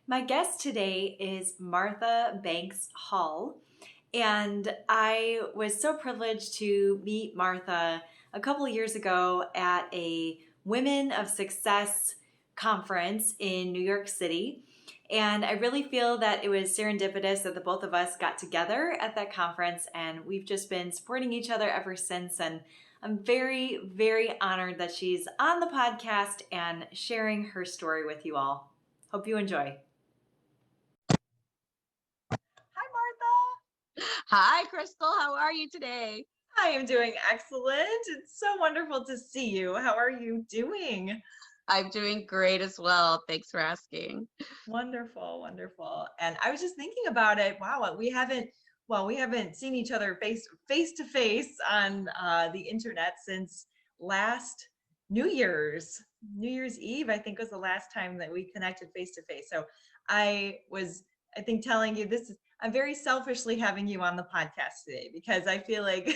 My guest today is Martha Banks Hall, and I was so privileged to meet Martha a couple of years ago at a Women of Success conference in New York City. And I really feel that it was serendipitous that the both of us got together at that conference, and we've just been supporting each other ever since. And I'm very, very honored that she's on the podcast and sharing her story with you all. Hope you enjoy. Hi, Martha. Hi, Crystal. How are you today? I am doing excellent. It's so wonderful to see you. How are you doing? I'm doing great as well. Thanks for asking. Wonderful, wonderful. And I was just thinking about it. Wow, we haven't seen each other face to face on the internet since last New Year's Eve. I think was the last time that we connected face to face. So I think, telling you this is. I'm very selfishly having you on the podcast today because I feel like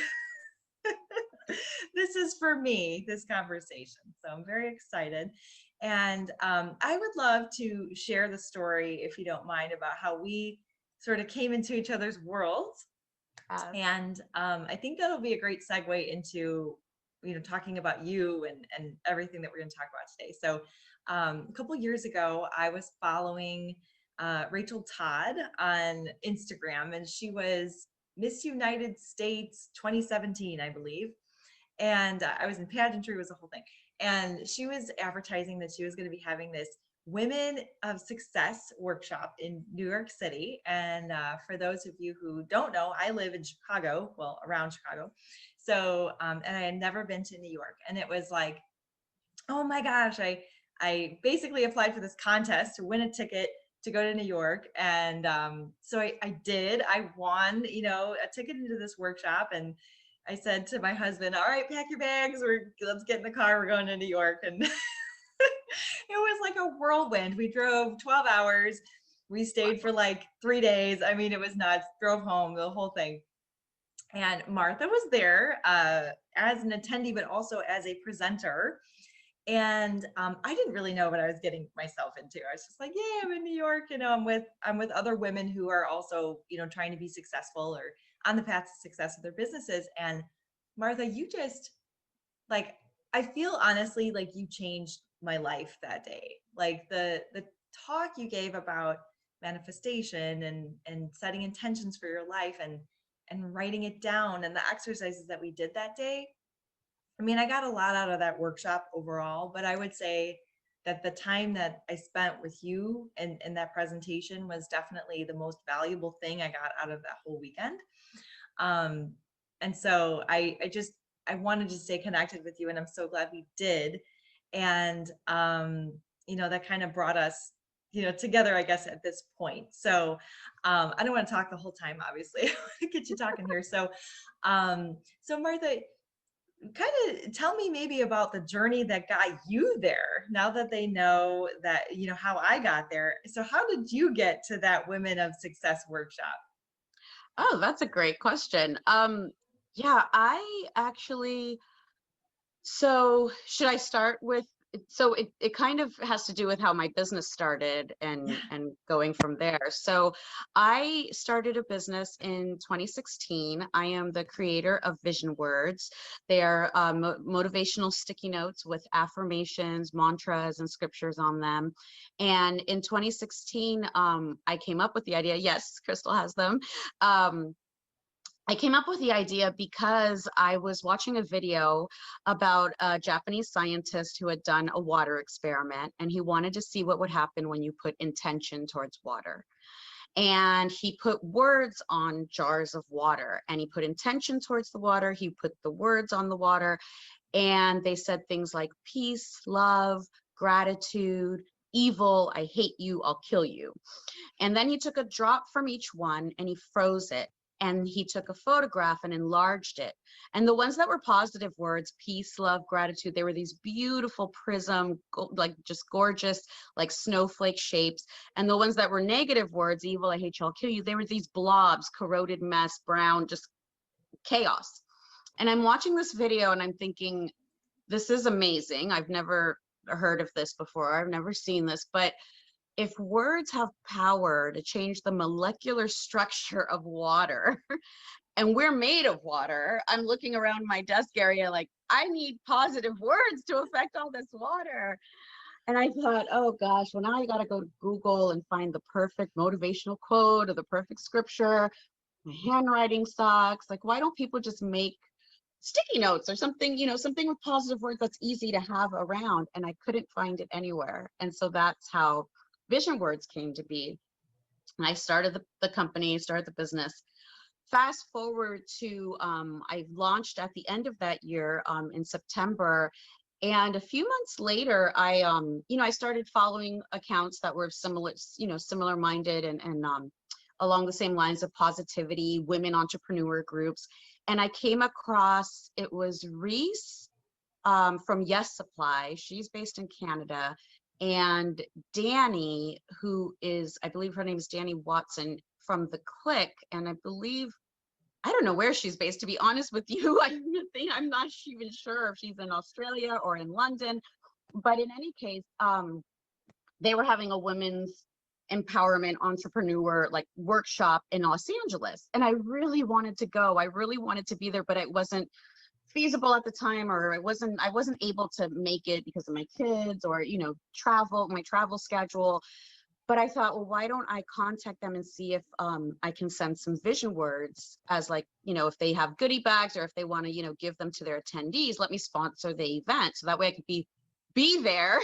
this is for me, this conversation. So I'm very excited. And I would love to share the story, if you don't mind, about how we sort of came into each other's worlds. Uh, And I think that'll be a great segue into, talking about you and everything that we're going to talk about today. So a couple years ago, I was following Rachel Todd on Instagram, and she was Miss United States 2017, I believe. And I was in pageantry, was the whole thing. And she was advertising that she was going to be having this Women of Success workshop in New York City. And for those of you who don't know, I live in Chicago, well, around Chicago. So, and I had never been to New York. And it was like, oh my gosh, I basically applied for this contest to win a ticket to go to New York. And so I did. I won, a ticket into this workshop. And I said to my husband, all right, pack your bags. Let's get in the car. We're going to New York. And it was like a whirlwind. We drove 12 hours. We stayed for like 3 days. I mean, it was nuts. Drove home, the whole thing. And Martha was there as an attendee, but also as a presenter. And I didn't really know what I was getting myself into. I was just like, yeah, I'm in New York. I'm with other women who are also, trying to be successful or on the path to success with their businesses. And Martha, you just like, I feel honestly like you changed my life that day. Like the talk you gave about manifestation and setting intentions for your life and writing it down and the exercises that we did that day. I mean, I got a lot out of that workshop overall, but I would say that the time that I spent with you and that presentation was definitely the most valuable thing I got out of that whole weekend. Um, and so I wanted to stay connected with you, and I'm so glad we did. And that kind of brought us, together, I guess, at this point. So I don't want to talk the whole time, obviously. I want to get you talking here. So Martha, kind of tell me maybe about the journey that got you there, now that they know that, how I got there. So how did you get to that Women of Success workshop? oh, that's a great question. Yeah, I actually, so should I start with, so it kind of has to do with how my business started Yeah. and going from there. So I started a business in 2016. I am the creator of Vision Words. They are motivational sticky notes with affirmations, mantras, and scriptures on them. And in 2016, I came up with the idea. Yes, Crystal has them. Um, I came up with the idea because I was watching a video about a Japanese scientist who had done a water experiment, and he wanted to see what would happen when you put intention towards water. And he put words on jars of water, and he put intention towards the water. He put the words on the water, and they said things like peace, love, gratitude, evil, I hate you, I'll kill you. And then he took a drop from each one and he froze it. And he took a photograph and enlarged it. And the ones that were positive words, peace, love, gratitude, they were these beautiful prism, like just gorgeous, like snowflake shapes. And the ones that were negative words, evil, I hate you, I'll kill you, they were these blobs, corroded mess, brown, just chaos. And I'm watching this video and I'm thinking, this is amazing. I've never heard of this before. I've never seen this, but if words have power to change the molecular structure of water, and we're made of water, I'm looking around my desk area like, I need positive words to affect all this water. And I thought, oh gosh, well, now I got to go to Google and find the perfect motivational quote or the perfect scripture. My handwriting sucks. Like, why don't people just make sticky notes or something, something with positive words that's easy to have around? And I couldn't find it anywhere. And so that's how Vision Words came to be. And I started the company, started the business. Fast forward to I launched at the end of that year in September, and a few months later I started following accounts that were similar minded and along the same lines of positivity, women entrepreneur groups. And I came across, it was Reese from Yes Supply. She's based in Canada. And Danny, who is, I believe her name is Danny Watson from The Click. And I believe, I don't know where she's based, to be honest with you. I'm not even sure if she's in Australia or in London. But in any case, they were having a women's empowerment entrepreneur like workshop in Los Angeles. And I really wanted to go. I really wanted to be there, but it wasn't feasible at the time, or I wasn't able to make it because of my kids or, my travel schedule. But I thought, well, why don't I contact them and see if I can send some vision words as like, if they have goodie bags or if they want to, give them to their attendees, let me sponsor the event. So that way I could be there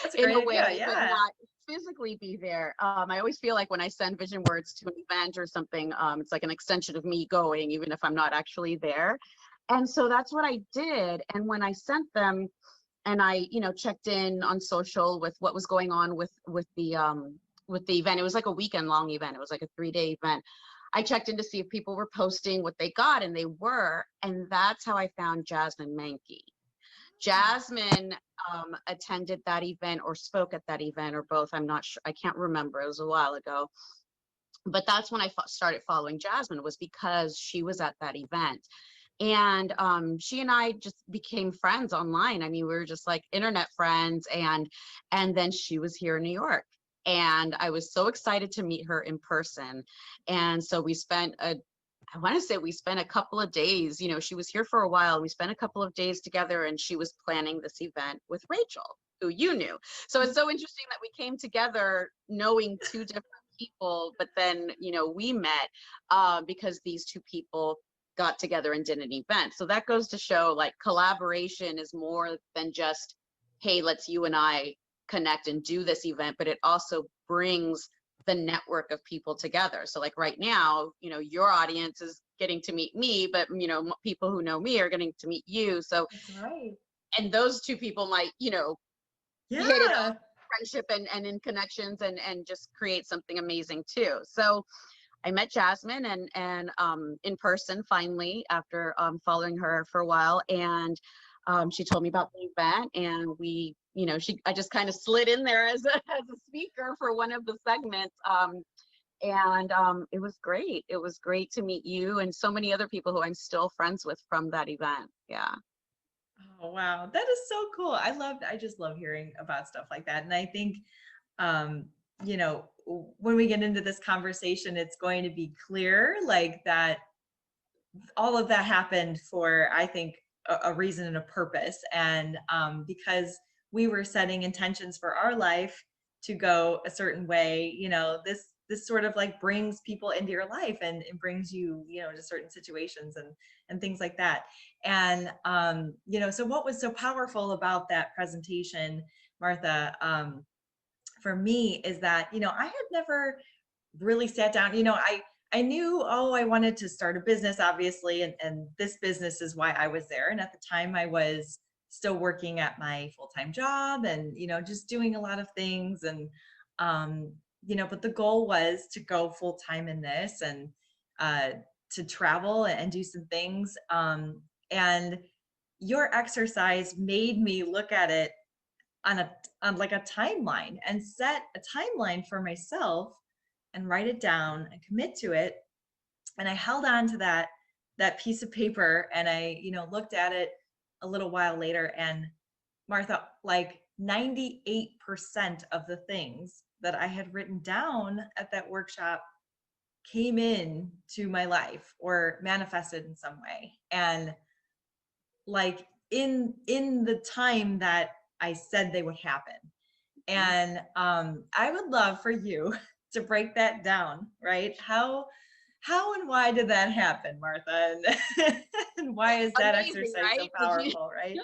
That's a in a great idea. way, but Yeah. not physically be there. I always feel like when I send vision words to an event or something, it's like an extension of me going, even if I'm not actually there. And so that's what I did. And when I sent them, and I, checked in on social with what was going on with the event. It was like a weekend long event. It was like a 3-day event. I checked in to see if people were posting what they got, and they were. And that's how I found Jasmine Mankey. Jasmine attended that event or spoke at that event or both. I'm not sure. I can't remember. It was a while ago. But that's when I started following Jasmine, was because she was at that event. And she and I just became friends online. I mean, we were just like internet friends. And then she was here in New York. And I was so excited to meet her in person. And so we spent a couple of days, she was here for a while. We spent a couple of days together, and she was planning this event with Rachel, who you knew. So it's so interesting that we came together knowing two different people, but then, we met because these two people got together and did an event. So that goes to show like collaboration is more than just, hey, let's you and I connect and do this event, but it also brings the network of people together. So like right now, your audience is getting to meet me, but people who know me are getting to meet you. So, That's right. and those two people might, hit it off, Yeah. friendship and in connections and just create something amazing too. So I met Jasmine and in person finally after following her for a while, and she told me about the event, and I just kind of slid in there as a speaker for one of the segments, and it was great. It was great to meet you and so many other people who I'm still friends with from that event. Yeah. Oh, wow. That is so cool. I just love hearing about stuff like that. And I think, when we get into this conversation, it's going to be clear like that all of that happened for, I think, a reason and a purpose. And because we were setting intentions for our life to go a certain way, this sort of like brings people into your life, and it brings you, to certain situations and things like that. And so what was so powerful about that presentation, Martha, for me is that, I had never really sat down, I knew, oh, I wanted to start a business, obviously, and this business is why I was there. And at the time I was still working at my full-time job and, just doing a lot of things. And, but the goal was to go full-time in this and to travel and do some things. And your exercise made me look at it on like a timeline and set a timeline for myself and write it down and commit to it. And I held on to that piece of paper, and I, looked at it a little while later, and Martha, like 98% of the things that I had written down at that workshop came in to my life or manifested in some way. And like in the time that I said they would happen. And I would love for you to break that down, right? How and why did that happen, Martha? And why is that Amazing, exercise so right? Did you? powerful, right?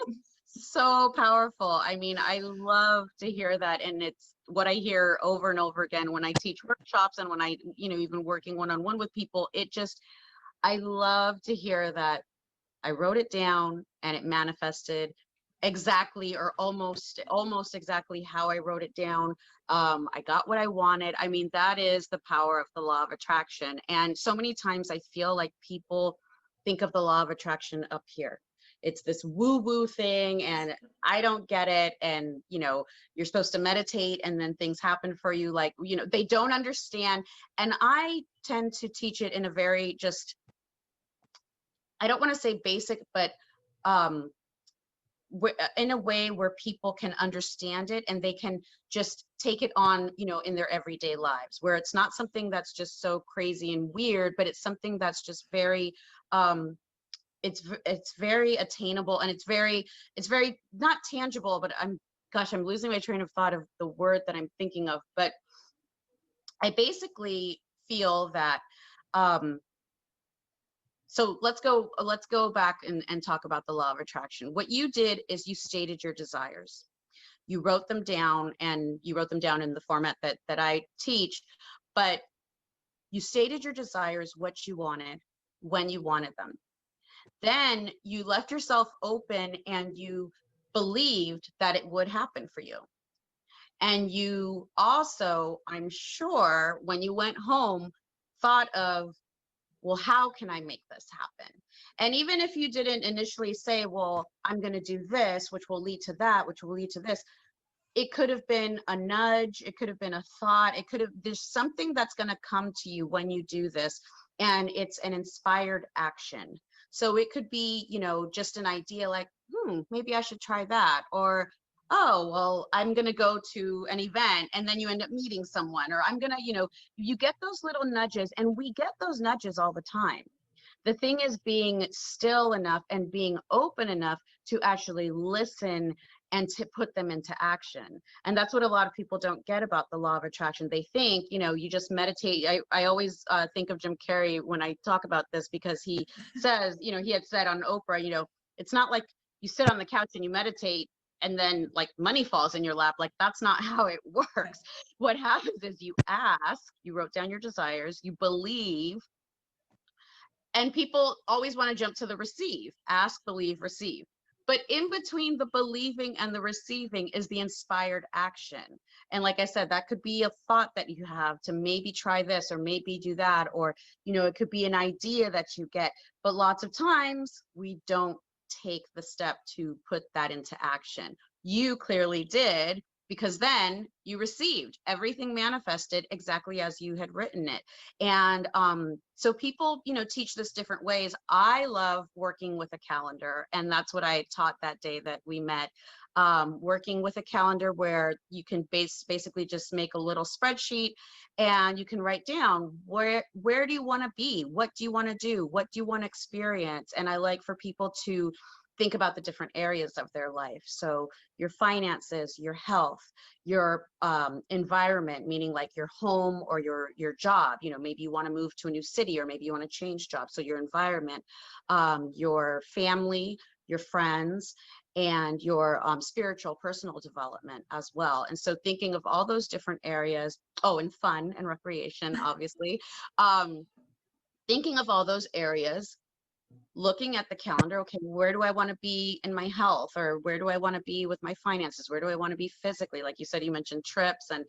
So powerful. I mean, I love to hear that. And it's what I hear over and over again when I teach workshops and when I, even working one-on-one with people. I love to hear that I wrote it down and it manifested exactly or almost exactly how I wrote it down. I got what I wanted. I mean, that is the power of the law of attraction. And so many times I feel like people think of the law of attraction up here. It's this woo-woo thing and I don't get it. And, you're supposed to meditate and then things happen for you. Like, they don't understand. And I tend to teach it in a very just, I don't want to say basic, but um, in a way where people can understand it and they can just take it on, in their everyday lives, where it's not something that's just so crazy and weird, but it's something that's just very, it's very attainable, and it's very not tangible, but I'm losing my train of thought of the word that I'm thinking of, but I basically feel that, so let's go back and talk about the law of attraction. What you did is you stated your desires. You wrote them down, and you wrote them down in the format that I teach, but you stated your desires, what you wanted, when you wanted them. Then you left yourself open and you believed that it would happen for you. And you also, I'm sure, when you went home, thought of, well, how can I make this happen? And even if you didn't initially say, well, I'm going to do this, which will lead to that, which will lead to this, it could have been a nudge. It could have been a thought. There's something that's going to come to you when you do this. And it's an inspired action. So it could be, just an idea like, maybe I should try that. Or, oh, well, I'm going to go to an event, and then you end up meeting someone, or I'm going to, you get those little nudges, and we get those nudges all the time. The thing is being still enough and being open enough to actually listen and to put them into action. And that's what a lot of people don't get about the law of attraction. They think, you just meditate. I always think of Jim Carrey when I talk about this, because he says, he had said on Oprah, it's not like you sit on the couch and you meditate and then like money falls in your lap. Like, that's not how it works. What happens is you ask, you wrote down your desires, you believe. And people always want to jump to the receive, ask, believe, receive. But in between the believing and the receiving is the inspired action. And like I said, that could be a thought that you have to maybe try this or maybe do that, or, it could be an idea that you get. But lots of times we don't take the step to put that into action. You clearly did, because then you received everything, manifested exactly as you had written it. And so people, teach this different ways. I love working with a calendar, and that's what I taught that day that we met. Working with a calendar where you can basically just make a little spreadsheet, and you can write down where do you want to be, what do you want to do, what do you want to experience. And I like for people to think about the different areas of their life. So your finances, your health, your environment, meaning like your home or your job. Maybe you want to move to a new city, or maybe you want to change jobs. So your environment, your family, your friends, and your spiritual, personal development as well. And so thinking of all those different areas, and fun and recreation, obviously, thinking of all those areas, looking at the calendar, okay, where do I want to be in my health, or where do I want to be with my finances? Where do I want to be physically? Like you said, you mentioned trips and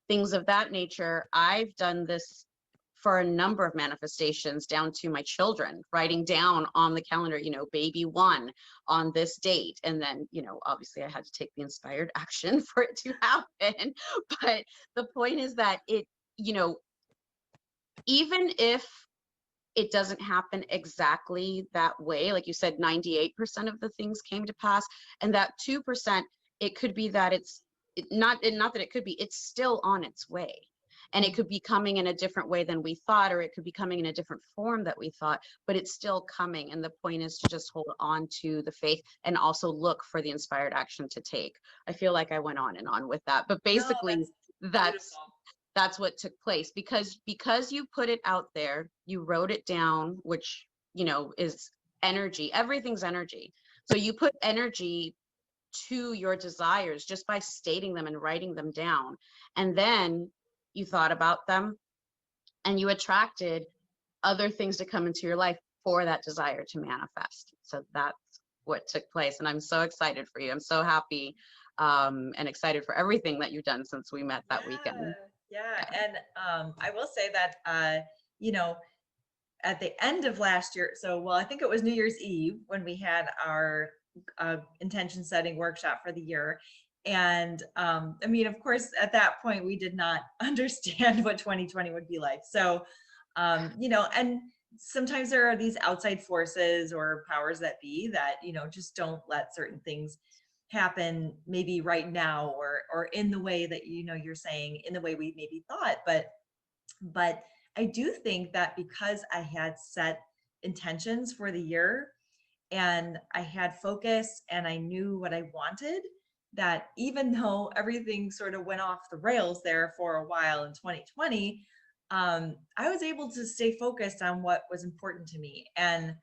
things of that nature. I've done this for a number of manifestations, down to my children, writing down on the calendar, baby one on this date. And then, obviously I had to take the inspired action for it to happen. But the point is that even if it doesn't happen exactly that way, like you said, 98% of the things came to pass, and that 2%, it could be that not that it could be, it's still on its way. And it could be coming in a different way than we thought, or it could be coming in a different form that we thought, but it's still coming. And the point is to just hold on to the faith and also look for the inspired action to take. I feel like I went on and on with that, but No, basically beautiful. that's what took place, because you put it out there, you wrote it down, which, is energy. Everything's energy. So you put energy to your desires just by stating them and writing them down. And then you thought about them and you attracted other things to come into your life for that desire to manifest. So that's what took place. And I'm so excited for you. I'm so happy and excited for everything that you've done since we met that weekend. Yeah. And I will say that, you know, at the end of last year, so, well, I think it was New Year's Eve when we had our intention setting workshop for the year. And I mean, of course, at that point, we did not understand what 2020 would be like. So, and sometimes there are these outside forces or powers that be that, just don't let certain things happen maybe right now, or in the way that, you're saying, in the way we maybe thought. But I do think that because I had set intentions for the year, and I had focus, and I knew what I wanted, that even though everything sort of went off the rails there for a while in 2020, I was able to stay focused on what was important to me. And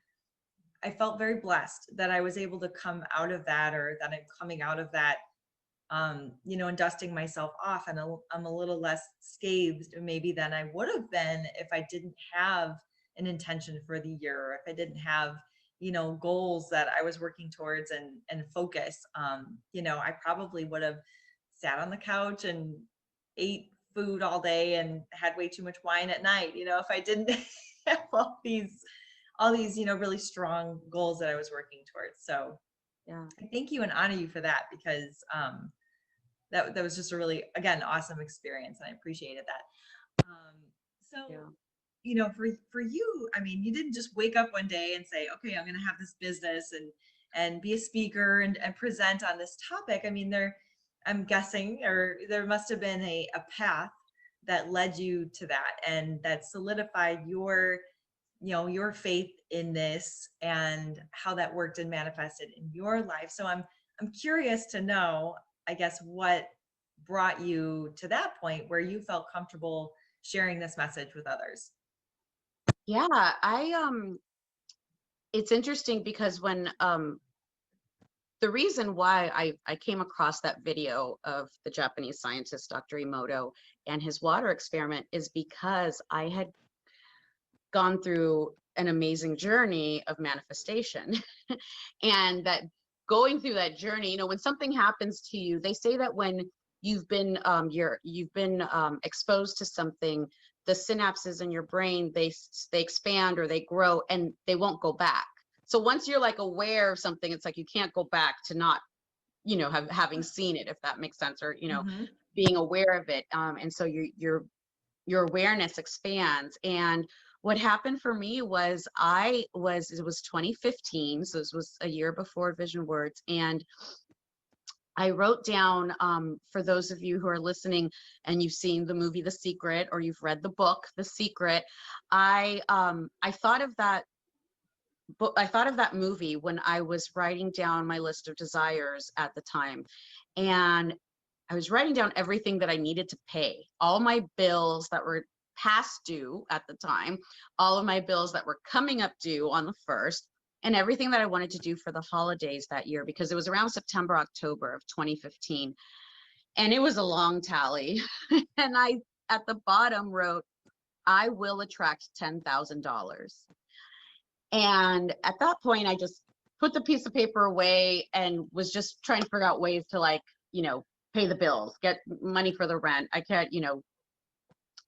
I felt very blessed that I was able to come out of that, or that I'm coming out of that, and dusting myself off. And I'm a little less scathed maybe than I would have been if I didn't have an intention for the year, or if I didn't have, goals that I was working towards, and focus. I probably would have sat on the couch and ate food all day and had way too much wine at night, if I didn't have all these, really strong goals that I was working towards. So Yeah. I thank you and honor you for that, because that was just a really, again, awesome experience, and I appreciated that. So, Yeah. for you, I mean, you didn't just wake up one day and say, okay, I'm going to have this business and be a speaker and present on this topic. I mean, I'm guessing, or there must have been a path that led you to that, and that solidified your faith in this, and how that worked and manifested in your life. So I'm curious to know, I guess, what brought you to that point where you felt comfortable sharing this message with others. Yeah, it's interesting because when the reason why I came across that video of the Japanese scientist Dr. Emoto and his water experiment is because I had gone through an amazing journey of manifestation. And that going through that journey, when something happens to you, they say that when you've been exposed to something, the synapses in your brain, they expand or they grow, and they won't go back. So once you're like aware of something, it's like you can't go back to not, having seen it, if that makes sense, or Mm-hmm. being aware of it. And so your awareness expands. And what happened for me was it was 2015, so this was a year before Vision Words, and I wrote down, for those of you who are listening and you've seen the movie The Secret, or you've read the book The Secret, I thought of that book. I thought of that movie when I was writing down my list of desires at the time. And I was writing down everything that I needed to pay, all my bills that were past due at the time, all of my bills that were coming up due on the 1st, and everything that I wanted to do for the holidays that year, because it was around September, October of 2015. And it was a long tally. And I, at the bottom, wrote, I will attract $10,000. And at that point, I just put the piece of paper away and was just trying to figure out ways to, pay the bills, get money for the rent. I can't,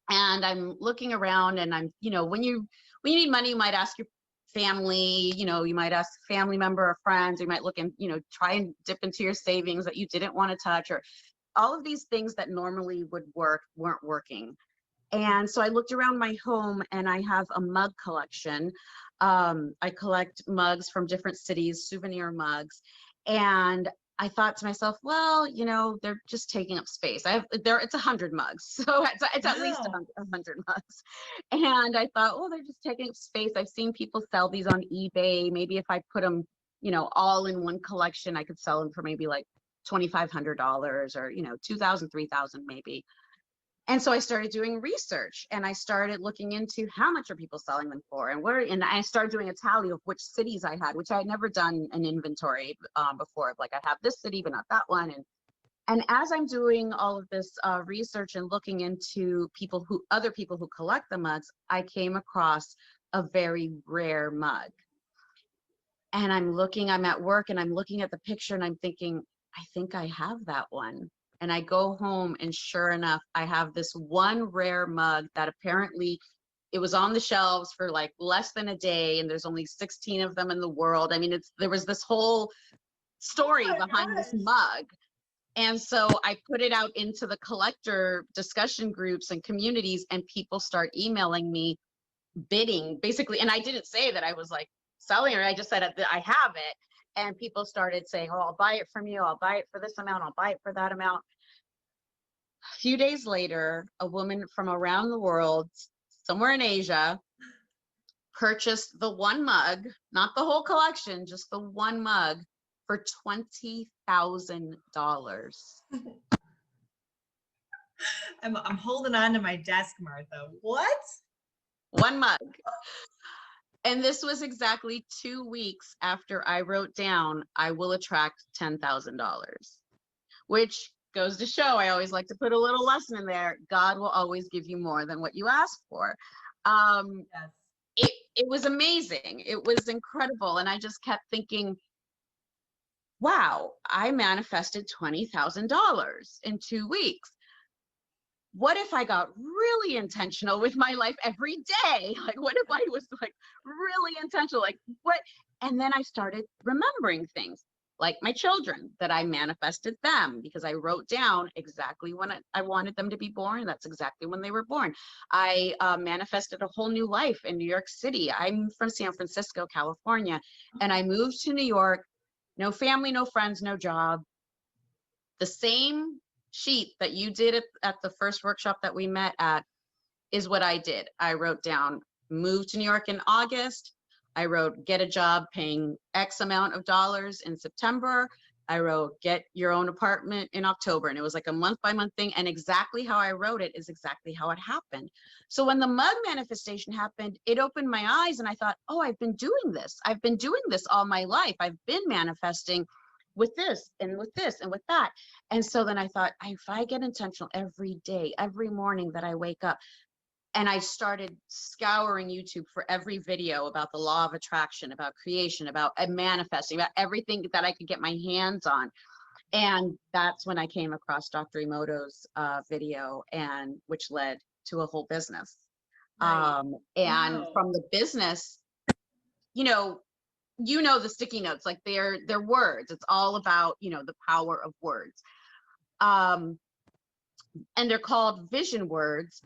and I'm looking around, and I'm, when you need money, you might ask your family, you might ask a family member or friends, you might look and, try and dip into your savings that you didn't want to touch, or all of these things that normally would work weren't working. And so I looked around my home, and I have a mug collection. I collect mugs from different cities, souvenir mugs. And I thought to myself, well, they're just taking up space. It's 100 mugs. So it's at least Wow. 100 mugs. And I thought, well, they're just taking up space. I've seen people sell these on eBay. Maybe if I put them, all in one collection, I could sell them for maybe like $2,500 or, 2,000, 3,000 maybe. And so I started doing research and I started looking into how much are people selling them for and I started doing a tally of which cities I had, which I had never done an inventory before. Like I have this city, but not that one. And as I'm doing all of this research and looking into other people who collect the mugs, I came across a very rare mug. And I'm at work and I'm looking at the picture and I'm thinking, I think I have that one. And I go home and sure enough, I have this one rare mug that apparently it was on the shelves for like less than a day and there's only 16 of them in the world. I mean, there was this whole Oh story my behind this gosh. mug. And so I put it out into the collector discussion groups and communities and people start emailing me bidding basically. And I didn't say that I was like selling it. I just said that I have it. And people started saying, oh, I'll buy it from you. I'll buy it for this amount. I'll buy it for that amount. A few days later, a woman from around the world, somewhere in Asia, purchased the one mug, not the whole collection, just the one mug for $20,000. I'm holding on to my desk, Martha. What? One mug. And this was exactly 2 weeks after I wrote down, I will attract $10,000, which goes to show, I always like to put a little lesson in there. God will always give you more than what you ask for. Yes. It was amazing. It was incredible. And I just kept thinking, wow, I manifested $20,000 in 2 weeks. What if I got really intentional with my life every day? Like, what if I was like really intentional? Like, what? And then I started remembering things like my children that I manifested them because I wrote down exactly when I wanted them to be born. That's exactly when they were born. I manifested a whole new life in New York City. I'm from San Francisco, California, and I moved to New York. No family, no friends, no job. The same sheet that you did at the first workshop that we met at is what I did. I wrote down, move to New York in August. I wrote, get a job paying X amount of dollars in September. I wrote, get your own apartment in October. And it was like a month by month thing. And exactly how I wrote it is exactly how it happened. So when the mug manifestation happened, it opened my eyes and I thought, oh, I've been doing this. I've been doing this all my life. I've been manifesting with this and with this and with that. And so then I thought, if I get intentional every day, every morning that I wake up, and I started scouring YouTube for every video about the law of attraction, about creation, about manifesting, about everything that I could get my hands on. And that's when I came across Dr. Emoto's video, and which led to a whole business. Right. And Wow. from the business, you know, the sticky notes, like they're words. It's all about, the power of words. And they're called vision words.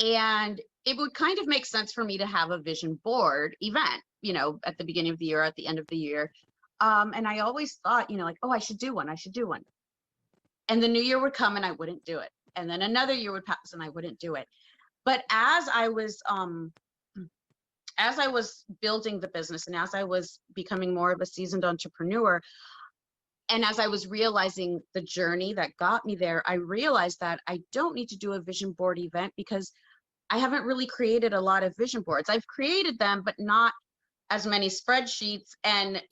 And it would kind of make sense for me to have a vision board event, at the beginning of the year, at the end of the year. And I always thought, like, oh, I should do one. I should do one. And the new year would come and I wouldn't do it. And then another year would pass and I wouldn't do it. But as I was building the business and as I was becoming more of a seasoned entrepreneur, and as I was realizing the journey that got me there, I realized that I don't need to do a vision board event because I haven't really created a lot of vision boards. I've created them, but not as many spreadsheets and,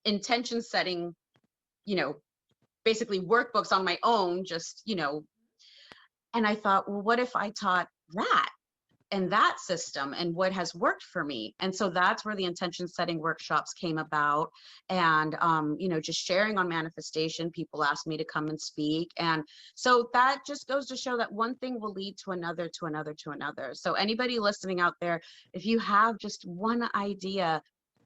intention setting, basically workbooks on my own, and I thought, well, what if I taught that? And that system and what has worked for me. And so that's where the intention setting workshops came about. And, just sharing on manifestation, people asked me to come and speak. And so that just goes to show that one thing will lead to another, to another, to another. So anybody listening out there, if you have just one idea,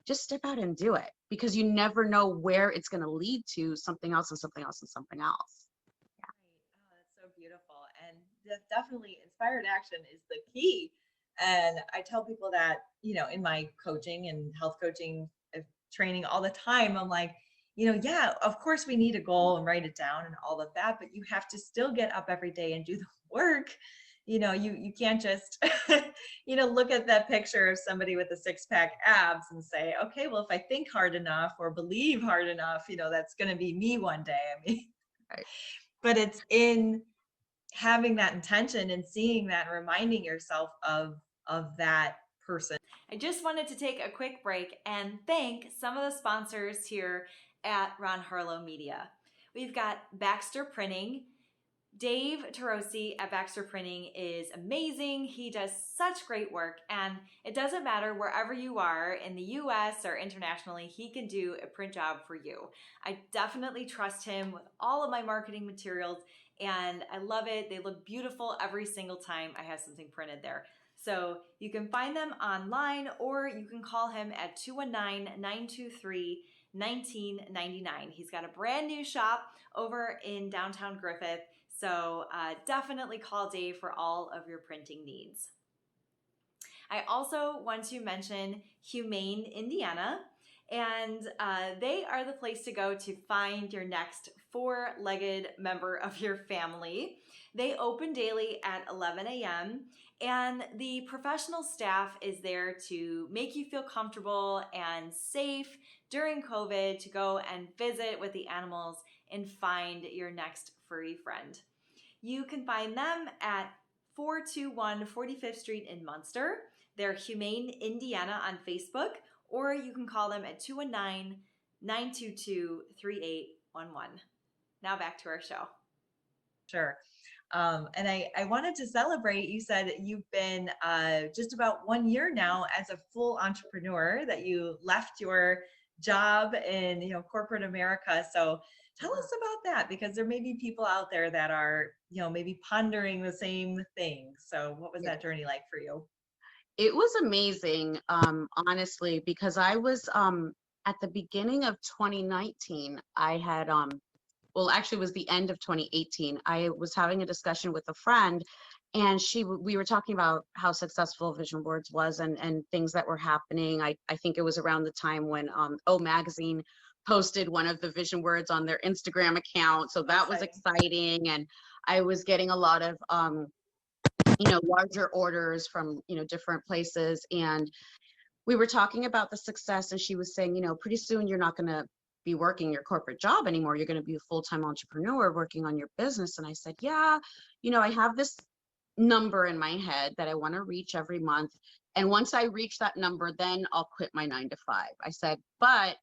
just step out and do it, because you never know where it's going to lead to something else and something else and something else. Right. Oh, that's so beautiful. And definitely inspired action is the key. And I tell people that, in my coaching and health coaching training all the time, I'm like, yeah, of course we need a goal and write it down and all of that, but you have to still get up every day and do the work. You can't just, look at that picture of somebody with a six-pack abs and say, okay, well, if I think hard enough or believe hard enough, that's going to be me one day. I mean, Right. but it's in having that intention and seeing that and reminding yourself of that person. I just wanted to take a quick break and thank some of the sponsors here at Ron Harlow Media. We've got Baxter Printing. Dave Tarosi at Baxter Printing is amazing. He does such great work, and it doesn't matter wherever you are in the US or internationally, he can do a print job for you. I definitely trust him with all of my marketing materials, and I love it. They look beautiful every single time I have something printed there. So you can find them online, or you can call him at 219-923-1999. He's got a brand new shop over in downtown Griffith. So definitely call Dave for all of your printing needs. I also want to mention Humane Indiana, and they are the place to go to find your next four-legged member of your family. They open daily at 11 a.m. and the professional staff is there to make you feel comfortable and safe during COVID to go and visit with the animals and find your next furry friend. You can find them at 421 45th Street in Munster. They're Humane Indiana on Facebook, or you can call them at 219-922-3811. Now back to our show. Sure. And I wanted to celebrate, you said you've been just about 1 year now as a full entrepreneur, that you left your job in corporate America. So tell us about that, because there may be people out there that are maybe pondering the same thing. So what was that journey like for you? It was amazing, honestly, because I was at the beginning of 2019, I had well, actually it was the end of 2018. I was having a discussion with a friend, and we were talking about how successful Vision Boards was and things that were happening. I think it was around the time when O Magazine posted one of the Vision Words on their Instagram account. So that was exciting. And I was getting a lot of larger orders from different places, and we were talking about the success, and she was saying, pretty soon you're not going to be working your corporate job anymore. You're going to be a full-time entrepreneur working on your business. And I said, yeah, I have this number in my head that I want to reach every month. And once I reach that number, then I'll quit my 9 to 5. I said, but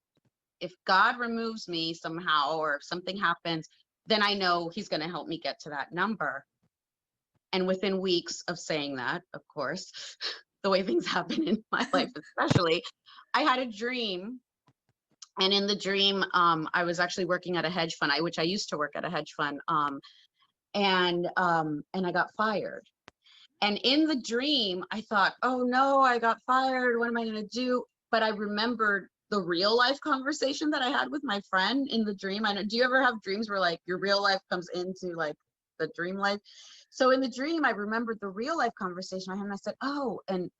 if God removes me somehow or if something happens, then I know he's going to help me get to that number. And within weeks of saying that, of course, the way things happen in my life, especially, I had a dream. And in the dream, I was actually working at a hedge fund, which I used to work at a hedge fund, and I got fired. And in the dream, I thought, oh no, I got fired. What am I going to do? But I remembered the real life conversation that I had with my friend in the dream. I know, do you ever have dreams where like your real life comes into like the dream life? So in the dream, I remembered the real life conversation I had, and I said, oh, and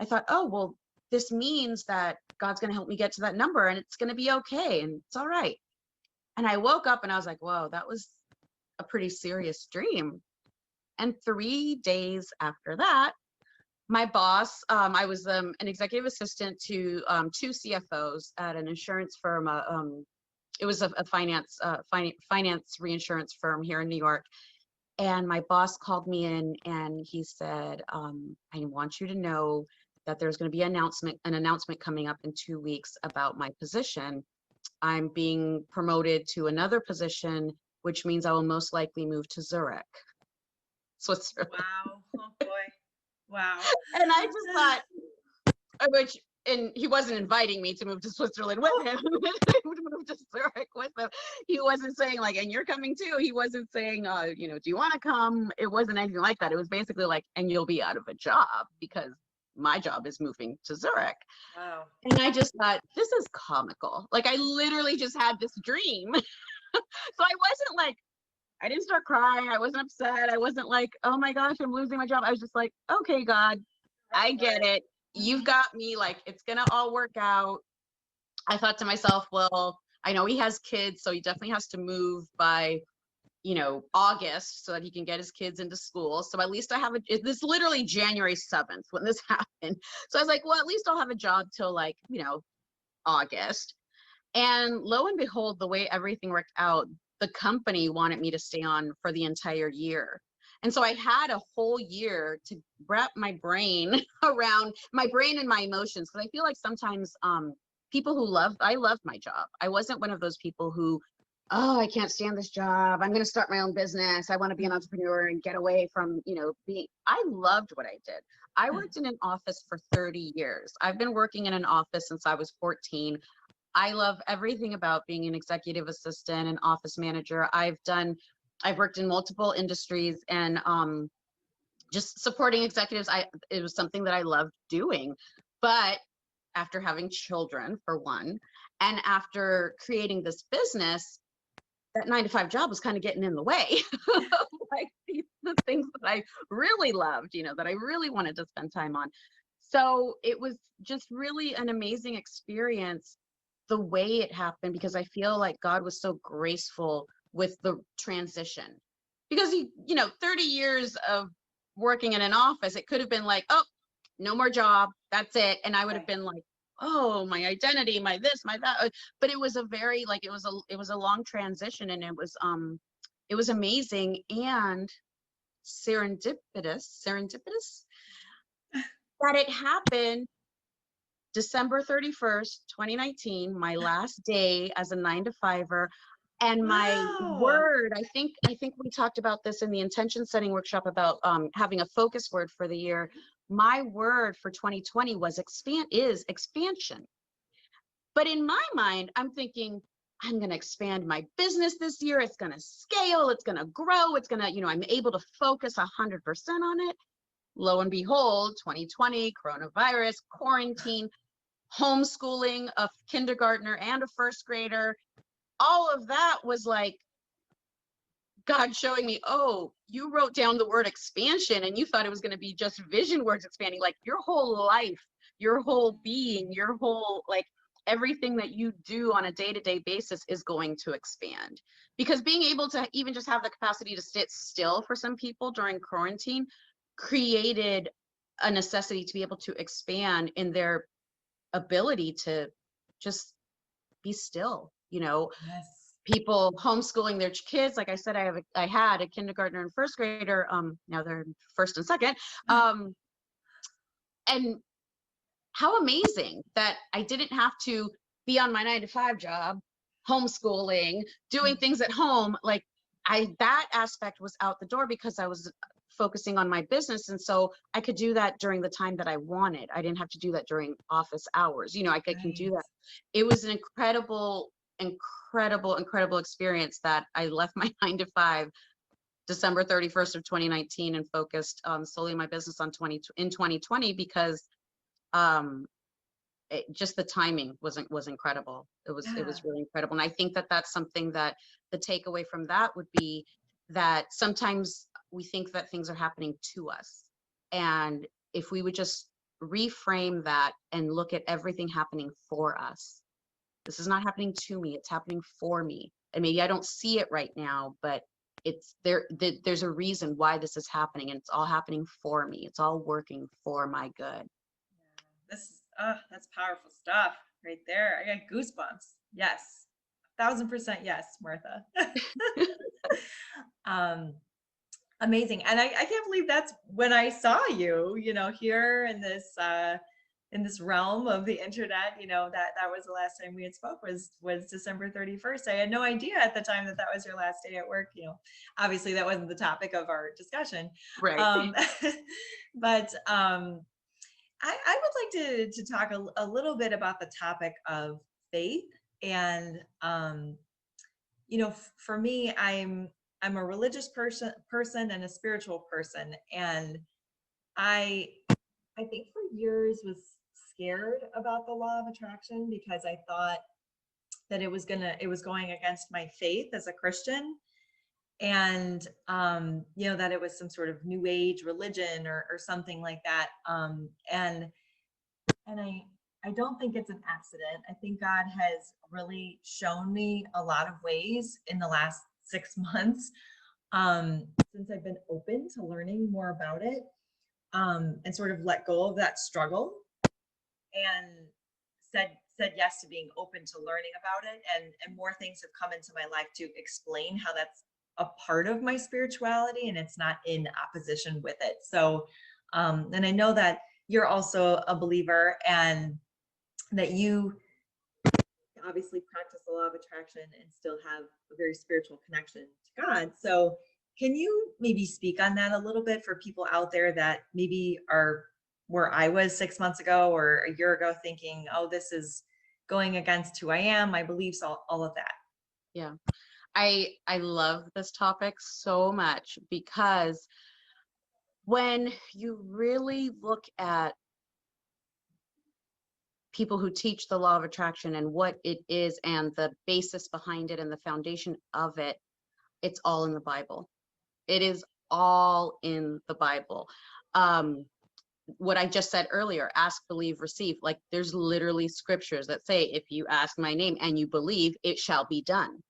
I thought, oh, well, this means that God's going to help me get to that number, and it's going to be okay, and it's all right. And I woke up and I was like, whoa, that was a pretty serious dream. And 3 days after that, my boss, I was an executive assistant to 2 CFOs at an insurance firm. It was a finance reinsurance firm here in New York. And my boss called me in and he said, I want you to know that there's going to be an announcement coming up in 2 weeks about my position. I'm being promoted to another position, which means I will most likely move to Zurich, Switzerland. Wow. Oh boy. Wow. And I just thought, and he wasn't inviting me to move to Switzerland with him, to move to Zurich with him. He wasn't saying like, and you're coming too. He wasn't saying, do you want to come? It wasn't anything like that. It was basically like, and you'll be out of a job because my job is moving to Zurich. Wow. And I just thought, this is comical. Like I literally just had this dream. So I wasn't like, I didn't start crying. I wasn't upset. I wasn't like, oh my gosh, I'm losing my job. I was just like, okay, God, I get it. You've got me. Like, it's going to all work out. I thought to myself, well, I know he has kids, so he definitely has to move by, you know, August so that he can get his kids into school. So at least I have this literally January 7th when this happened. So I was like, well, at least I'll have a job till like, you know, August. And lo and behold, the way everything worked out, the company wanted me to stay on for the entire year. And so I had a whole year to wrap my brain around my brain and my emotions. Because I feel like sometimes people I loved my job. I wasn't one of those people who, oh, I can't stand this job. I'm going to start my own business. I want to be an entrepreneur and get away from, you know, I loved what I did. I worked in an office for 30 years. I've been working in an office since I was 14. I love everything about being an executive assistant, an office manager. I've worked in multiple industries, and just supporting executives. It was something that I loved doing. But after having children, for one, and after creating this business, that 9-to-5 job was kind of getting in the way of like the things that I really loved, you know, that I really wanted to spend time on. So it was just really an amazing experience the way it happened, because I feel like God was so graceful with the transition. Because you know, 30 years of working in an office, it could have been like, oh, no more job, that's it. And I would have been like, oh, my identity, my this, my that. But it was a very like it was a long transition, and it was amazing and serendipitous that it happened December 31st, 2019, my last day as a 9-to-5er. And my Wow. word, I think we talked about this in the intention setting workshop about having a focus word for the year. My word for 2020 is expansion. But in my mind, I'm thinking, I'm going to expand my business this year. It's going to scale. It's going to grow. It's going to, you know, I'm able to focus 100% on it. Lo and behold, 2020, coronavirus, quarantine, homeschooling a kindergartner and a first grader, all of that was like God showing me, oh, you wrote down the word expansion and you thought it was going to be just vision words expanding. Like your whole life, your whole being, your whole, like everything that you do on a day-to-day basis is going to expand. Because being able to even just have the capacity to sit still for some people during quarantine created a necessity to be able to expand in their ability to just be still, you know. Yes. People homeschooling their kids. Like I said, I had a kindergartner and first grader. Now they're first and second. And how amazing that I didn't have to be on my 9-to-5 job, homeschooling, doing things at home. Like that aspect was out the door because I was focusing on my business. And so I could do that during the time that I wanted. I didn't have to do that during office hours. You know, I can do that. It was an incredible experience that I left my 9-to-5 December 31st of 2019 and focused solely on my business in 2020 because just the timing was incredible. It was really incredible. And I think that that's something that the takeaway from that would be that sometimes we think that things are happening to us. And if we would just reframe that and look at everything happening for us. This is not happening to me, it's happening for me. And maybe I don't see it right now, but it's there's a reason why this is happening, and it's all happening for me. It's all working for my good. That's powerful stuff right there. I got goosebumps. Yes. 1,000% yes, Martha. Amazing. And I can't believe that's when I saw you, you know, here in this realm of the internet, you know, that was the last time we had spoke was December 31st. I had no idea at the time that was your last day at work. You know, obviously that wasn't the topic of our discussion. Right. But I would like to talk a little bit about the topic of faith. And, you know, for me, I'm a religious person and a spiritual person. And I think for years was scared about the law of attraction because I thought that it was going against my faith as a Christian. And, you know, that it was some sort of new age religion or something like that. And I don't think it's an accident. I think God has really shown me a lot of ways in the last 6 months, since I've been open to learning more about it, and sort of let go of that struggle and said yes to being open to learning about it, and more things have come into my life to explain how that's a part of my spirituality and it's not in opposition with it. So and I know that you're also a believer, and that you obviously practice the law of attraction and still have a very spiritual connection to God. So can you maybe speak on that a little bit for people out there that maybe are where I was 6 months ago or a year ago, thinking, oh, this is going against who I am, my beliefs, all of that? Yeah. I love this topic so much, because when you really look at people who teach the law of attraction and what it is and the basis behind it and the foundation of it, it's all in the Bible. It is all in the Bible. What I just said earlier, ask, believe, receive. Like, there's literally scriptures that say, if you ask my name and you believe, it shall be done.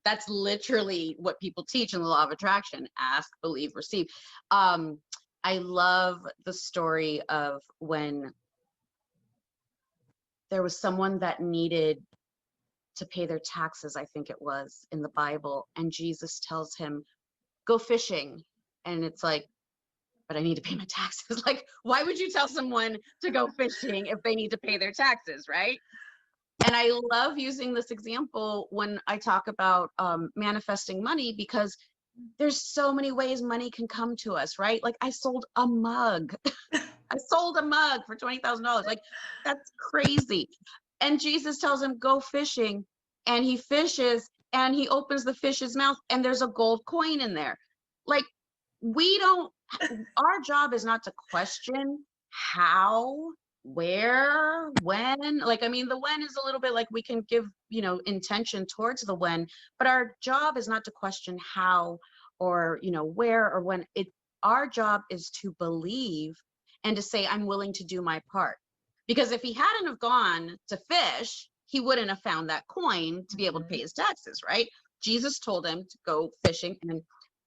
That's literally what people teach in the law of attraction: ask, believe, receive. I love the story of when there was someone that needed to pay their taxes, I think it was, in the Bible, and Jesus tells him, go fishing. And it's like, but I need to pay my taxes. Like, why would you tell someone to go fishing if they need to pay their taxes, right? And I love using this example when I talk about manifesting money, because there's so many ways money can come to us, right? Like, I sold a mug. I sold a mug for $20,000. Like, that's crazy. And Jesus tells him, go fishing. And he fishes and he opens the fish's mouth and there's a gold coin in there. Like, our job is not to question how, where, when. Like, I mean, the when is a little bit like, we can give, intention towards the when, but our job is not to question how or, where or when. Our job is to believe and to say, I'm willing to do my part. Because if he hadn't have gone to fish, he wouldn't have found that coin to be able to pay his taxes, right? Jesus told him to go fishing.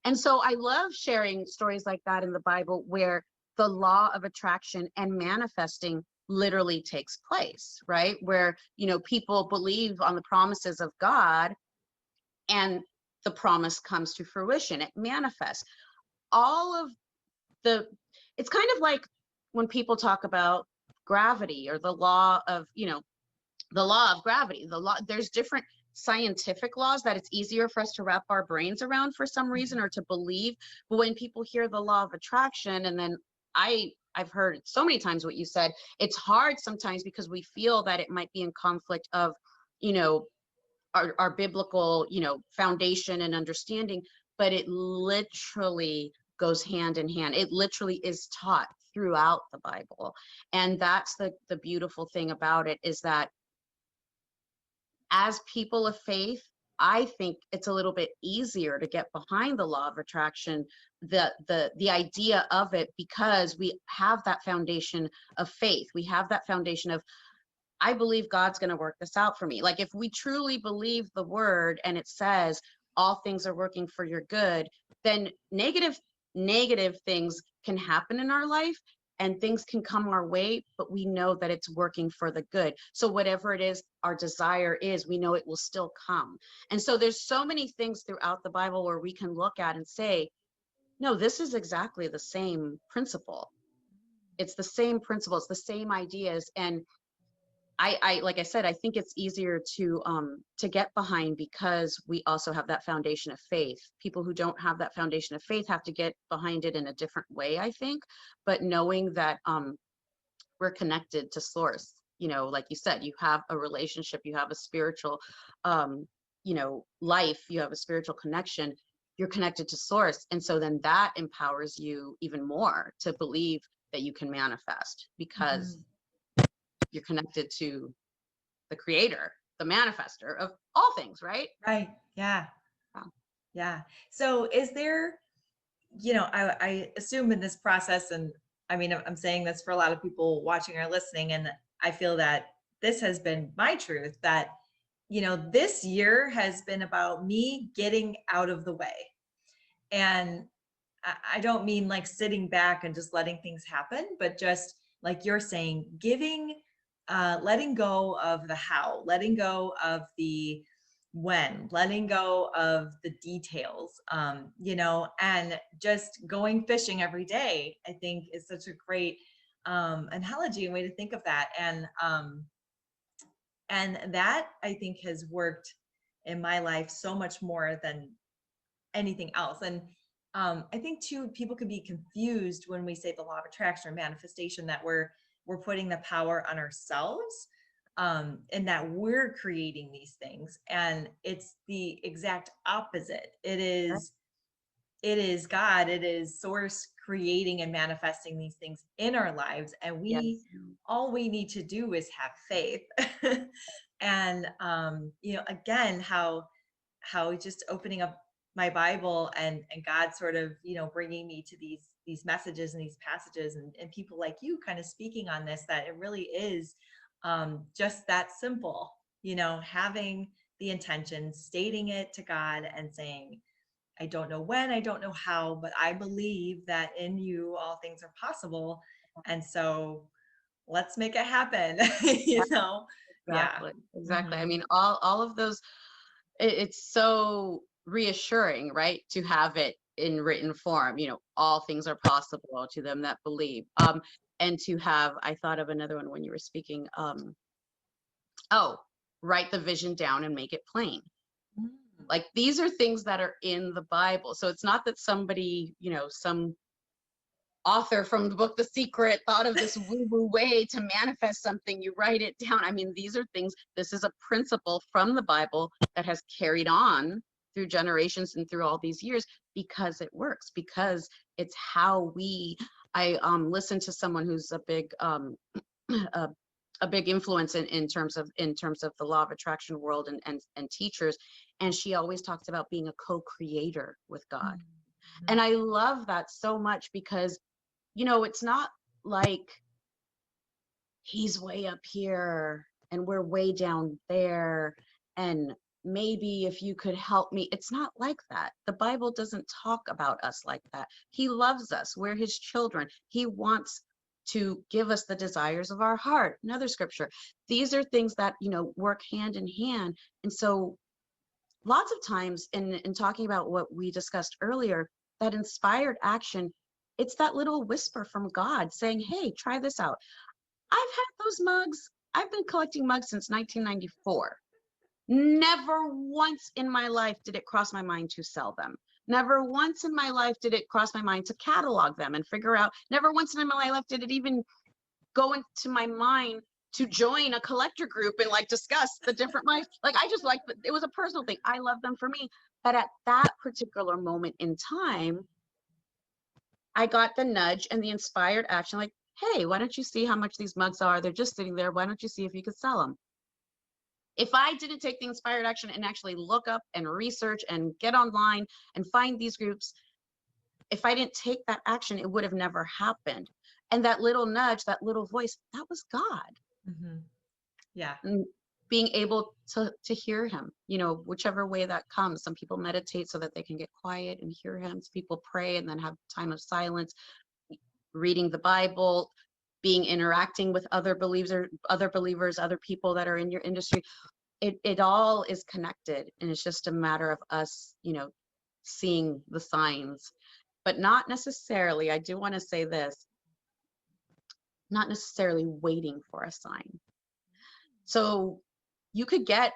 And so I love sharing stories like that in the Bible, where the law of attraction and manifesting literally takes place, right? Where, people believe on the promises of God and the promise comes to fruition. It manifests. All of it's kind of like when people talk about gravity or the law of, the law of gravity. There's different scientific laws that it's easier for us to wrap our brains around for some reason, or to believe. But when people hear the law of attraction, and then I've heard so many times what you said, it's hard sometimes because we feel that it might be in conflict of, our biblical, foundation and understanding, but it literally goes hand in hand. It literally is taught throughout the Bible. And that's the beautiful thing about it, is that as people of faith, I think it's a little bit easier to get behind the law of attraction, the idea of it, because we have that foundation of faith. We have that foundation of, I believe God's going to work this out for me. Like, if we truly believe the word and it says all things are working for your good, then negative things can happen in our life and things can come our way, but we know that it's working for the good. So whatever it is our desire is, we know it will still come. And so there's so many things throughout the Bible where we can look at and say, no, this is exactly the same principle. It's the same principle. It's the same ideas. And I like I said, I think it's easier to get behind because we also have that foundation of faith. People who don't have that foundation of faith have to get behind it in a different way, I think. But knowing that we're connected to source, like you said, you have a relationship, you have a spiritual, life, you have a spiritual connection, you're connected to source. And so then that empowers you even more to believe that you can manifest, because you're connected to the creator, the manifestor of all things, right? Right. Yeah. Wow. Yeah. So is there, I assume in this process, and I mean, I'm saying this for a lot of people watching or listening, and I feel that this has been my truth, that, this year has been about me getting out of the way. And I don't mean like sitting back and just letting things happen, but just like you're saying, letting go of the how, letting go of the when, letting go of the details, and just going fishing every day, I think is such a great analogy and way to think of that. And that I think has worked in my life so much more than anything else. And I think too, people can be confused when we say the law of attraction or manifestation, that we're putting the power on ourselves, and that we're creating these things. And it's the exact opposite. It is God, it is source creating and manifesting these things in our lives. And Yes. all we need to do is have faith. And, again, how just opening up my Bible and God sort of, bringing me to these messages and these passages, and people like you kind of speaking on this, that it really is just that simple, having the intention, stating it to God and saying, I don't know when, I don't know how, but I believe that in you all things are possible. And so let's make it happen. Yeah. Exactly. I Mhm. mean, all of those, it's so reassuring, right? To have it in written form, all things are possible to them that believe. And to have, I thought of another one when you were speaking, oh, write the vision down and make it plain. Mm. Like, these are things that are in the Bible. So it's not that somebody, some author from the book The Secret thought of this woo-woo way to manifest something. You write it down. I mean, these are things, this is a principle from the Bible that has carried on through generations and through all these years, because it works, because it's how I listened to someone who's a big a big influence in terms of the law of attraction world, and teachers, and she always talks about being a co-creator with God. Mhm. And I love that so much, because it's not like he's way up here and we're way down there, and maybe if you could help me. It's not like that. The Bible doesn't talk about us like that. He loves us. We're his children. He wants to give us the desires of our heart. Another scripture. These are things that, work hand in hand. And so lots of times in talking about what we discussed earlier, that inspired action, it's that little whisper from God saying, hey, try this out. I've had those mugs. I've been collecting mugs since 1994. Never once in my life did it cross my mind to sell them. Never once in my life did it cross my mind to catalog them and figure out. Never once in my life did it even go into my mind to join a collector group and like discuss the different mugs. Like, I just like, it was a personal thing. I love them for me. But at that particular moment in time, I got the nudge and the inspired action, like, hey, why don't you see how much these mugs are? They're just sitting there. Why don't you see if you could sell them? If I didn't take the inspired action and actually look up and research and get online and find these groups, if I didn't take that action, it would have never happened. And that little nudge, that little voice, that was God. Mhm. Yeah. And being able to hear him, whichever way that comes. Some people meditate so that they can get quiet and hear him. Some people pray and then have time of silence, reading the Bible, interacting with other believers, other people that are in your industry. It all is connected, and it's just a matter of us, seeing the signs, but not necessarily, I do want to say this, not necessarily waiting for a sign. So you could get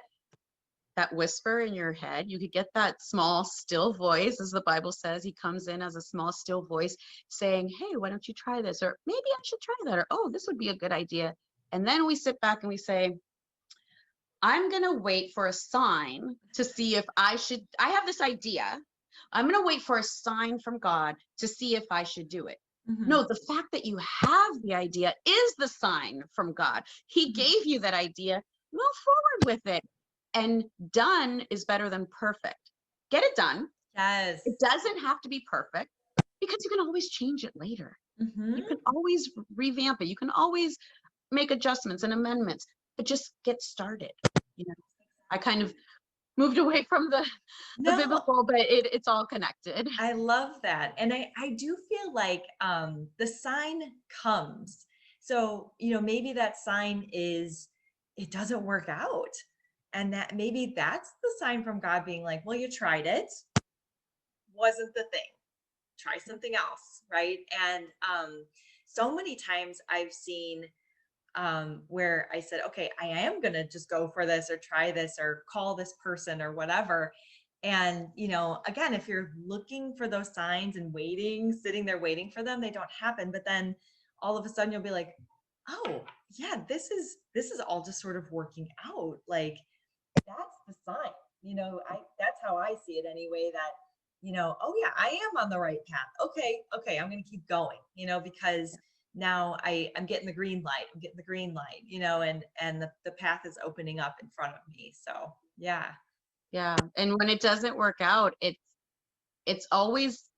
that whisper in your head. You could get that small, still voice, as the Bible says. He comes in as a small, still voice saying, hey, why don't you try this? Or maybe I should try that. Or, oh, this would be a good idea. And then we sit back and we say, I'm going to wait for a sign to see if I have this idea. I'm going to wait for a sign from God to see if I should do it. Mhm. No, the fact that you have the idea is the sign from God. He Mhm. gave you that idea. Move forward with it. And done is better than perfect. Get it done. Yes. It doesn't have to be perfect, because you can always change it later. Mhm. You can always revamp it. You can always make adjustments and amendments, but just get started. You know, I kind of moved away from the No, biblical, but it's all connected. I love that. And I do feel like the sign comes. So, maybe that sign is it doesn't work out. And that maybe that's the sign from God being like, well, you tried it, wasn't the thing. Try something else. Right. And so many times I've seen where I said, okay, I am going to just go for this or try this or call this person or whatever. And, again, if you're looking for those signs and waiting, sitting there waiting for them, they don't happen. But then all of a sudden you'll be like, oh yeah, this is all just sort of working out. Like that's the sign, that's how I see it anyway, that, oh yeah, I am on the right path. Okay. I'm going to keep going, because now I'm getting the green light. I'm getting the green light, and the path is opening up in front of me. So yeah. Yeah. And when it doesn't work out, it's always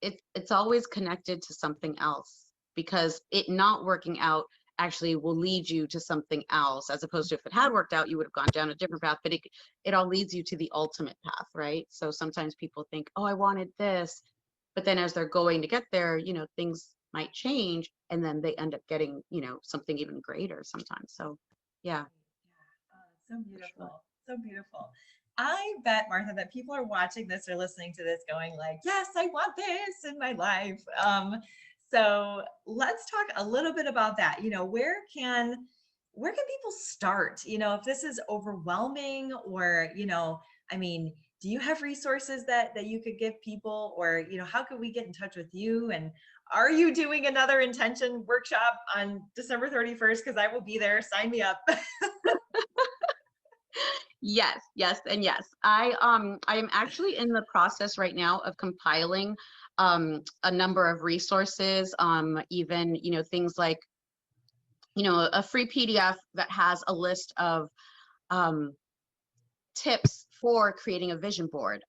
connected to something else, because it not working out actually will lead you to something else, as opposed to if it had worked out, you would have gone down a different path, but it all leads you to the ultimate path, right? So sometimes people think, oh, I wanted this, but then as they're going to get there, things might change, and then they end up getting, something even greater sometimes. So yeah. So For sure. beautiful. So beautiful. I bet, Martha, that people are watching this or listening to this going like, yes, I want this in my life. So let's talk a little bit about that. Where can people start? If this is overwhelming, or, I mean, do you have resources that you could give people, or, how could we get in touch with you? And are you doing another intention workshop on December 31st? Because I will be there. Sign me up. Yes, and yes. I am actually in the process right now of compiling a number of resources, even, things like, a free PDF that has a list of um, tips for creating a vision board.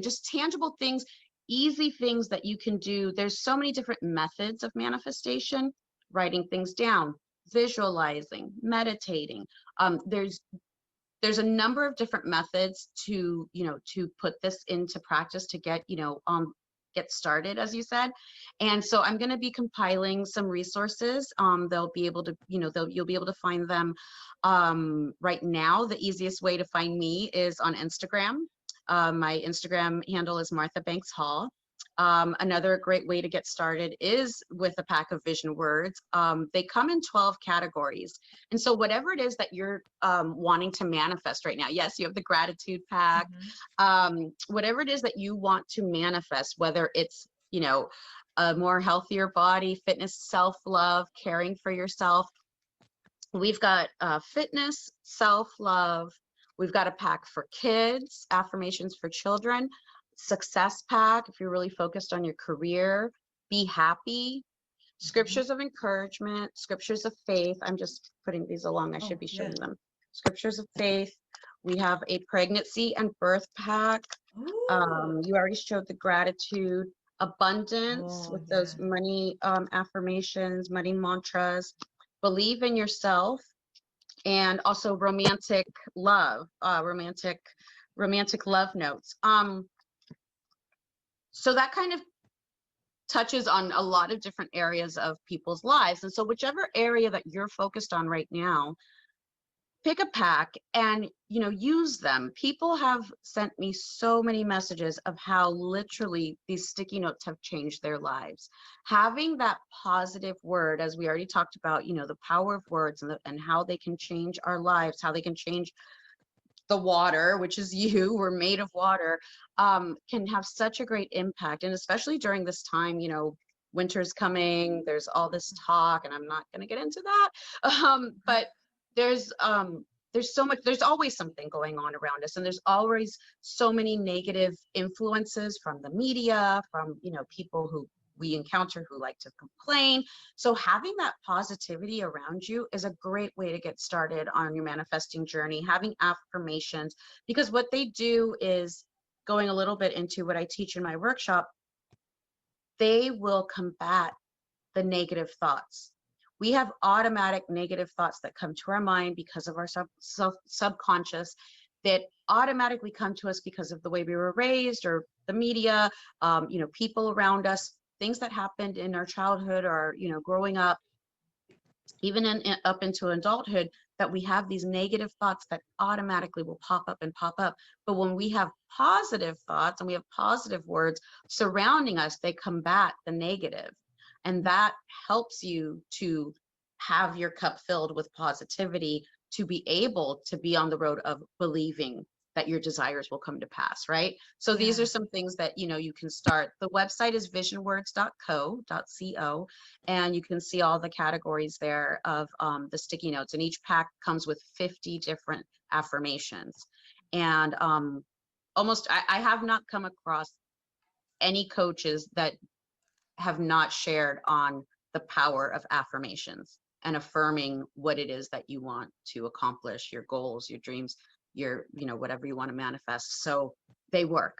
Just tangible things, easy things that you can do. There's so many different methods of manifestation: writing things down, visualizing, meditating. There's a number of different methods to put this into practice, to get started, as you said. And so I'm going to be compiling some resources. They'll be able to, you'll be able to find them. Right now, the easiest way to find me is on Instagram. My Instagram handle is Martha Banks Hall. Another great way to get started is with a pack of vision words. They come in 12 categories. And so whatever it is that you're wanting to manifest right now, yes, you have the gratitude pack, whatever it is that you want to manifest, whether it's, a more healthier body, fitness, self-love, caring for yourself. We've got fitness, self-love. We've got a pack for kids, affirmations for children, success pack if you're really focused on your career, be happy, scriptures of encouragement, scriptures of faith. I'm just putting these along. I should be showing them. Scriptures of faith. We have a pregnancy and birth pack. You already showed the gratitude, abundance with those money affirmations, money mantras, believe in yourself, and also romantic love, romantic love notes. So that kind of touches on a lot of different areas of people's lives. And so whichever area that you're focused on right now, pick a pack and, use them. People have sent me so many messages of how literally these sticky notes have changed their lives. Having that positive word, as we already talked about, the power of words and how they can change our lives, how they can change the water, which is you, we're made of water, can have such a great impact. And especially during this time, winter's coming, there's all this talk, and I'm not going to get into that. But there's always something going on around us, and there's always so many negative influences from the media, from, people who we encounter who like to complain. So having that positivity around you is a great way to get started on your manifesting journey. Having affirmations, because what they do is, going a little bit into what I teach in my workshop, they will combat the negative thoughts. we have automatic negative thoughts that come to our mind because of our subconscious, that automatically come to us because of the way we were raised, or the media, people around us, things that happened in our childhood, or growing up, even up into adulthood, that we have these negative thoughts that automatically will pop up and pop up. But when we have positive thoughts and we have positive words surrounding us, they combat the negative. And that helps you to have your cup filled with positivity, to be able to be on the road of believing that your desires will come to pass, right? So these are Yeah. some things that you can start. The website is visionwords.co, and you can see all the categories there of the sticky notes, and each pack comes with 50 different affirmations. And I have not come across any coaches that have not shared on the power of affirmations and affirming what it is that you want to accomplish, your goals, your dreams, your whatever you want to manifest. So they work.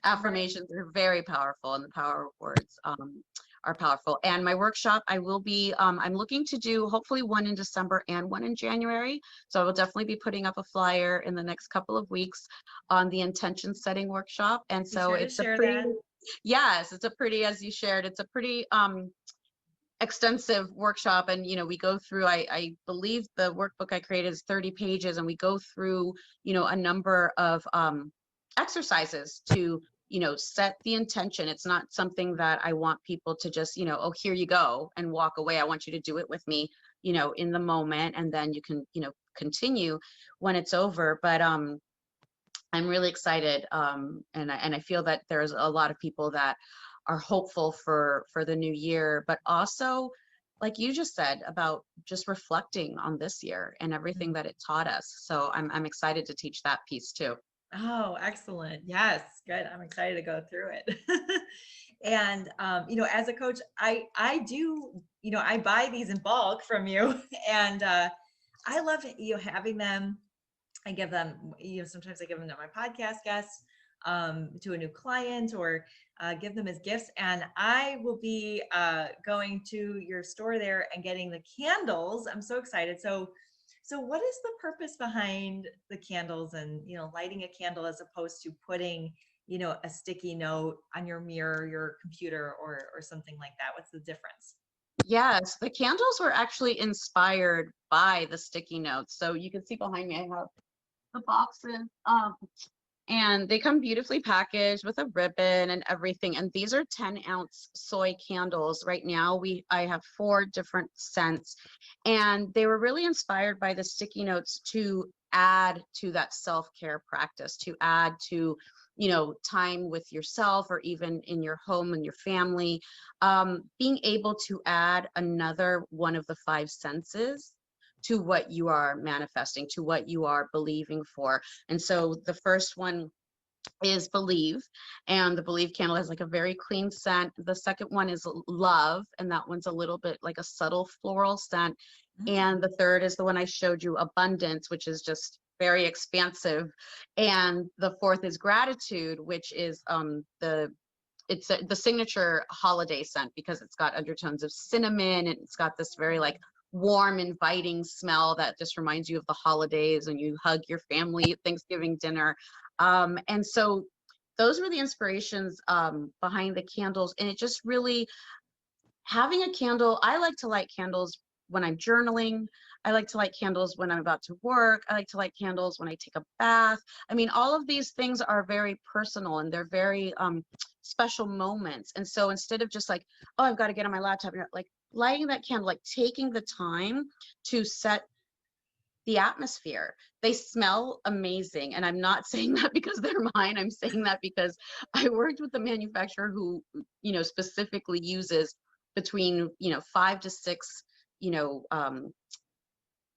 Affirmations are very powerful, and the power of words are powerful. And my workshop, I will be I'm looking to do hopefully one in December and one in January. So I will definitely be putting up a flyer in the next couple of weeks on the intention setting workshop. And Be so sure to it's a share pretty, that. yes, it's a pretty, as you shared, it's a pretty extensive workshop. And we go through, I believe the workbook I created is 30 pages, and we go through a number of exercises to set the intention. It's not something that I want people to just oh, here you go, and walk away. I want you to do it with me in the moment, and then you can continue when it's over. But I'm really excited, and I feel that there's a lot of people that are hopeful for the new year, but also, like you just said, about just reflecting on this year and everything that it taught us. So I'm excited to teach that piece too. Oh, excellent. Yes, good. I'm excited to go through it. And as a coach, I do, I buy these in bulk from you, and I love having them. I give them, sometimes I give them to my podcast guests, to a new client, or give them as gifts. And I will be going to your store there and getting the candles. I'm so excited. So what is the purpose behind the candles, and, lighting a candle as opposed to putting, a sticky note on your mirror, your computer, or something like that? What's the difference? Yes, the candles were actually inspired by the sticky notes. So you can see behind me, I have the boxes. And they come beautifully packaged with a ribbon and everything. And these are 10-ounce soy candles. Right now, I have 4 different scents, and they were really inspired by the sticky notes to add to that self-care practice, to add to, time with yourself, or even in your home and your family, being able to add another one of the 5 senses to what you are manifesting, to what you are believing for. And so the first one is believe, and the believe candle has like a very clean scent. The second one is love, and that one's a little bit like a subtle floral scent. And the third is the one I showed you, abundance, which is just very expansive. And the fourth is gratitude, which is the signature holiday scent, because it's got undertones of cinnamon, and it's got this very like warm, inviting smell that just reminds you of the holidays when you hug your family at Thanksgiving dinner. And so those were the inspirations behind the candles. And it just really, having a candle, I like to light candles when I'm journaling. I like to light candles when I'm about to work. I like to light candles when I take a bath. I mean, all of these things are very personal, and they're very special moments. And so instead of just like, oh, I've got to get on my laptop, like lighting that candle, like taking the time to set the atmosphere. They smell amazing. And I'm not saying that because they're mine. I'm saying that because I worked with the manufacturer who, specifically uses between, 5 to 6, you know, um,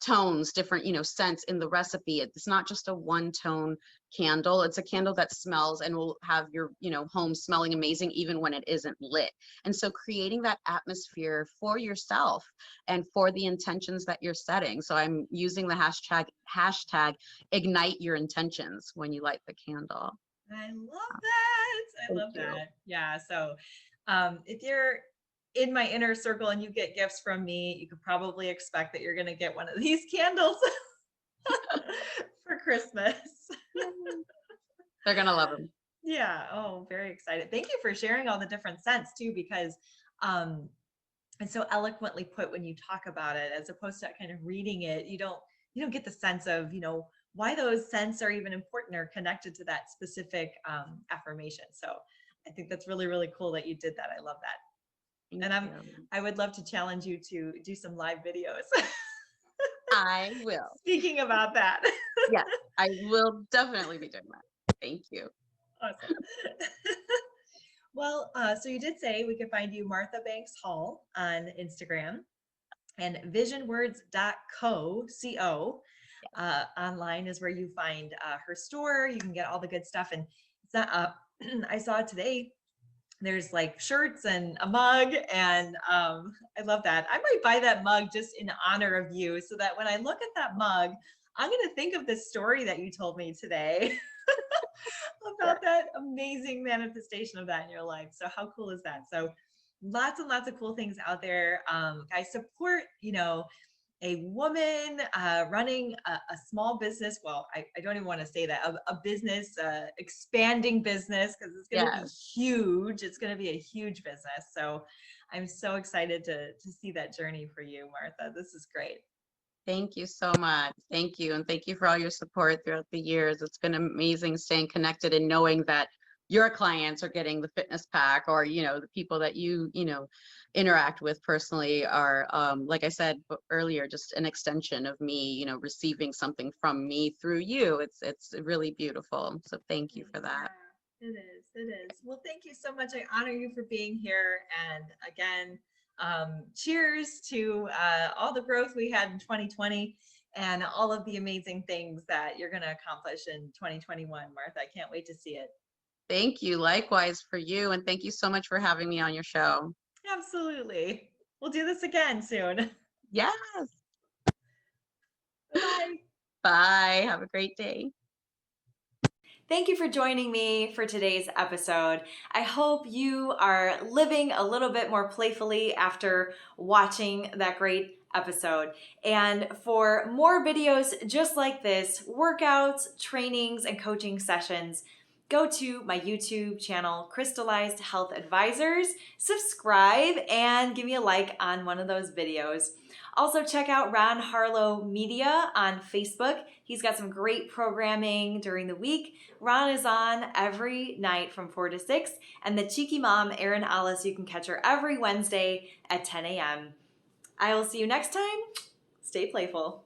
tones, different, scents in the recipe. It's not just a one tone candle. It's a candle that smells and will have your, home smelling amazing even when it isn't lit. And so creating that atmosphere for yourself and for the intentions that you're setting. So I'm using the hashtag ignite your intentions when you light the candle. I love that. I Thank love you. that. Yeah. So, if in my inner circle and you get gifts from me, you could probably expect that you're going to get one of these candles for Christmas. They're going to love them. Yeah. Oh, very excited. Thank you for sharing all the different scents too, because it's so eloquently put when you talk about it, as opposed to kind of reading it. You don't get the sense of, why those scents are even important or connected to that specific affirmation. So I think that's really, really cool that you did that. I love that. And I would love to challenge you to do some live videos. I will. Speaking about that. Yes, I will definitely be doing that. Thank you. Awesome. Well, so you did say we could find you Martha Banks Hall on Instagram, and visionwords.co, online is where you find her store. You can get all the good stuff. And it's not, I saw today, there's like shirts and a mug, and I love that. I might buy that mug just in honor of you, so that when I look at that mug, I'm going to think of this story that you told me today about that amazing manifestation of that in your life. So how cool is that? So lots and lots of cool things out there. I support, a woman running a small business. Well, I don't even want to say that, a business, expanding business, because it's going to be huge. It's going to be a huge business. So I'm so excited to see that journey for you, Martha. This is great. Thank you so much. Thank you. And thank you for all your support throughout the years. It's been amazing staying connected and knowing that your clients are getting the fitness pack, or, the people that you interact with personally are, like I said earlier, just an extension of me, receiving something from me through you. It's really beautiful. So thank you for that. It is. Well, thank you so much. I honor you for being here. And again, cheers to all the growth we had in 2020 and all of the amazing things that you're going to accomplish in 2021, Martha. I can't wait to see it. Thank you. Likewise for you. And thank you so much for having me on your show. Absolutely. We'll do this again soon. Yes. Bye. Bye. Have a great day. Thank you for joining me for today's episode. I hope you are living a little bit more playfully after watching that great episode. And for more videos just like this, workouts, trainings, and coaching sessions, go to my YouTube channel, Crystallized Health Advisors, subscribe, and give me a like on one of those videos. Also, check out Ron Harlow Media on Facebook. He's got some great programming during the week. Ron is on every night from 4 to 6, and the cheeky mom, Erin Alice, you can catch her every Wednesday at 10 a.m. I will see you next time. Stay playful.